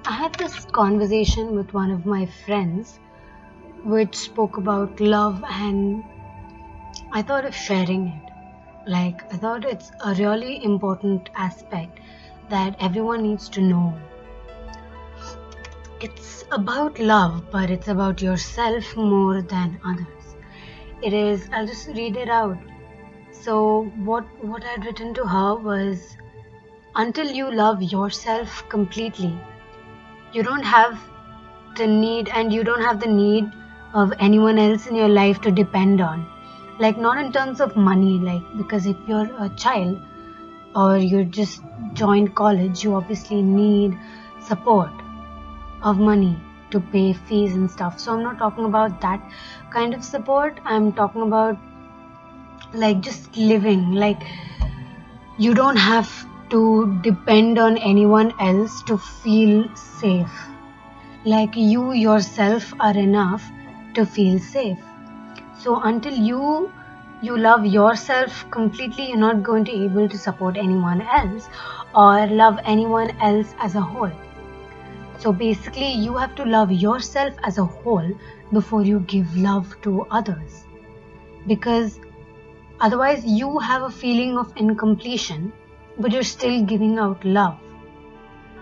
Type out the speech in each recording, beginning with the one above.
I had this conversation with one of my friends which spoke about love, and I thought of sharing it. I thought it's a really important aspect that everyone needs to know. It's about love, but it's about yourself more than others. It is, I'll just read it out. So, what I'd written to her was, until you love yourself completely, you don't have you don't have the need of anyone else in your life to depend on. Like, not in terms of money, because if you're a child or you just joined college, you obviously need support of money to pay fees and stuff. So I'm not talking about that kind of support. I'm talking about just living. Like, you don't have to depend on anyone else to feel safe. Like, you yourself are enough to feel safe. So until you love yourself completely, you're not going to be able to support anyone else or love anyone else as a whole. So basically, you have to love yourself as a whole before you give love to others, because otherwise you have a feeling of incompletion, but you're still giving out love.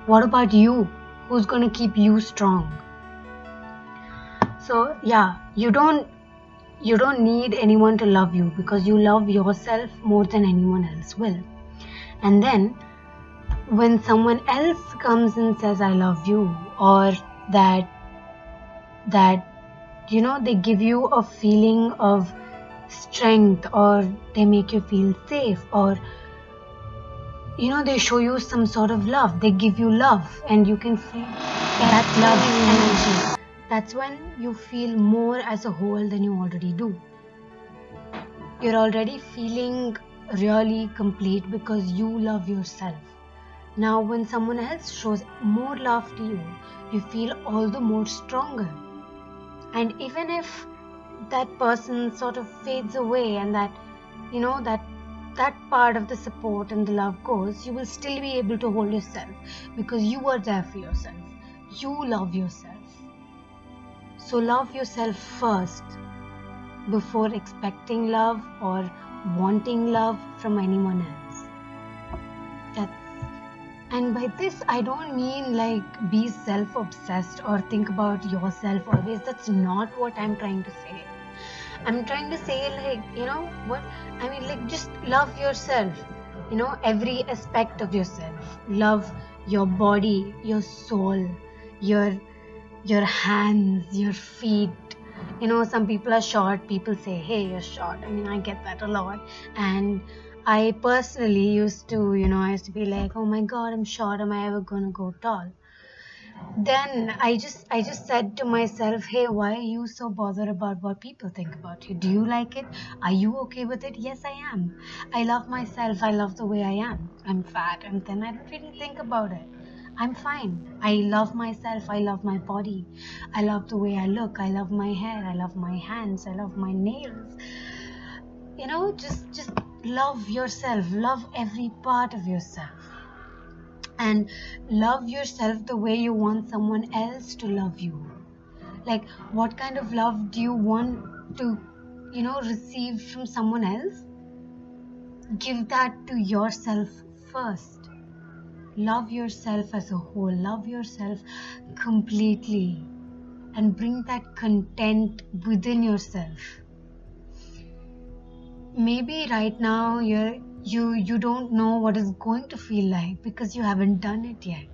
What about you? Who's going to keep you strong? So yeah, you don't need anyone to love you, because you love yourself more than anyone else will. And then when someone else comes and says I love you, or that they give you a feeling of strength, or they make you feel safe, or they show you some sort of love, they give you love, and you can feel that love energy. That's when you feel more as a whole than you already do. You're already feeling really complete because you love yourself. Now, when someone else shows more love to you, you feel all the more stronger. And even if that person sort of fades away, and that part of the support and the love goes, you will still be able to hold yourself, because you are there for yourself. You love yourself. So love yourself first before expecting love or wanting love from anyone else. And by this, I don't mean be self-obsessed or think about yourself always. That's not what I'm trying to say. I'm trying to say, just love yourself. Every aspect of yourself. Love your body, your soul, your hands, your feet. Some people are short. People say, hey, you're short. I get that a lot. And I personally used to be like, oh my God, I'm short. Am I ever going to go tall? Then I just said to myself, hey, why are you so bothered about what people think about you? Do you like it? Are you okay with it? Yes, I am. I love myself. I love the way I am. I'm fat and thin. I don't really think about it. I'm fine. I love myself. I love my body. I love the way I look. I love my hair. I love my hands. I love my nails. Just love yourself. Love every part of yourself. And love yourself the way you want someone else to love you. Like, what kind of love do you want to receive from someone else? Give that to yourself first. Love yourself as a whole. Love yourself completely, and bring that content within yourself. Maybe right now you don't know what it's going to feel like because you haven't done it yet.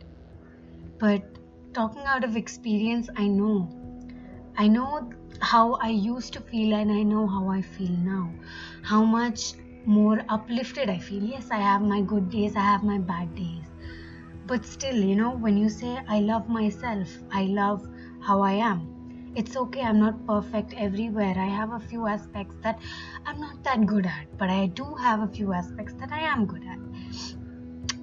But talking out of experience, I know how I used to feel, and I know how I feel now. How much more uplifted I feel. Yes, I have my good days, I have my bad days. But still, when you say I love myself, I love how I am. It's okay, I'm not perfect everywhere. I have a few aspects that I'm not that good at, but I do have a few aspects that I am good at.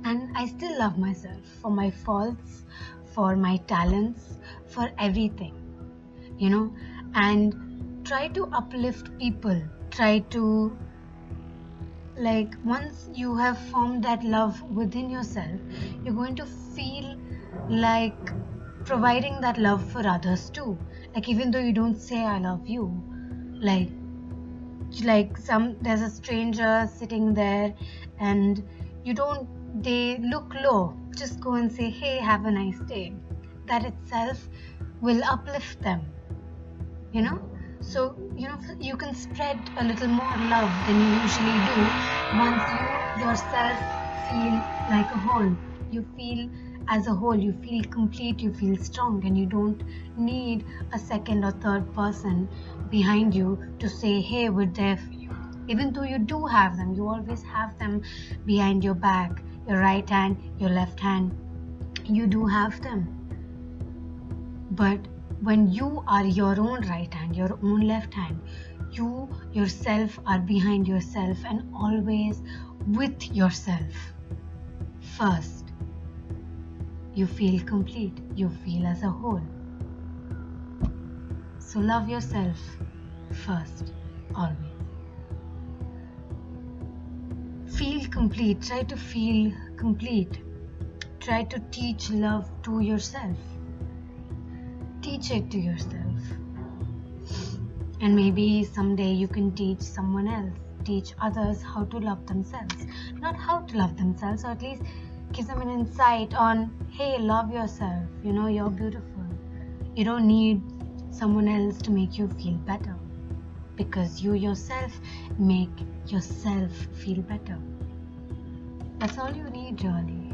And I still love myself for my faults, for my talents, for everything, and try to uplift people. Try to, once you have formed that love within yourself, you're going to feel like providing that love for others too. Like, even though you don't say I love you, like there's a stranger sitting there and you don't, they look low, just go and say, hey, have a nice day. That itself will uplift them, you know. So, you can spread a little more love than you usually do once you yourself feel like a whole. You feel as a whole, you feel complete, you feel strong, and you don't need a second or third person behind you to say, hey, we're there for you. Even though you do have them, you always have them behind your back, your right hand, your left hand, you do have them. But when you are your own right hand, your own left hand, you yourself are behind yourself and always with yourself first. You feel complete, you feel as a whole. So love yourself first, always. Feel complete, try to feel complete. Try to teach love to yourself. Teach it to yourself. And maybe someday you can teach someone else, teach others how to love themselves. Not how to love themselves, or at least give them an insight on, hey, love yourself. You're beautiful. You don't need someone else to make you feel better, because you yourself make yourself feel better. That's all you need, really.